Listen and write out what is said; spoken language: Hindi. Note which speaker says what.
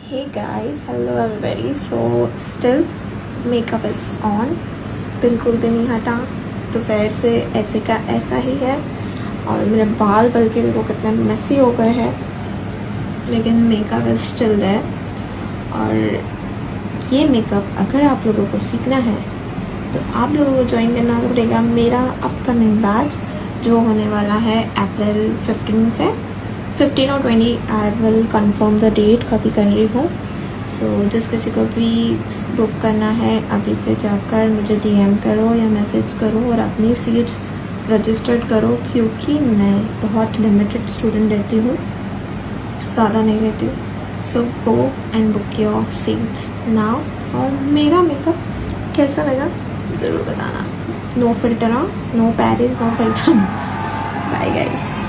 Speaker 1: Hey guys, hello everybody. So still makeup is on, बिल्कुल भी नहीं हटा, दोपहर से ऐसे का ऐसा ही है। और मेरे बाल बल्कि देखो कितने मेसी हो गए हैं, लेकिन मेकअप इज स्टिल देयर। और ये मेकअप अगर आप लोगों को सीखना है तो आप लोगों को ज्वाइन करना पड़ेगा मेरा अपकमिंग बैच, जो होने वाला है अप्रैल 15 से 15 और 20। I will confirm the date, कभी कर रही हूँ। सो जिस किसी को भी बुक करना है अभी से जाकर मुझे डीएम करो या मैसेज करो और अपनी सीट्स रजिस्टर्ड करो, क्योंकि मैं बहुत लिमिटेड स्टूडेंट रहती हूँ, ज़्यादा नहीं रहती हूँ। So go and book your seats now. और मेरा मेकअप कैसा लगा ज़रूर बताना। No filter, no Paris, no filter. Bye guys.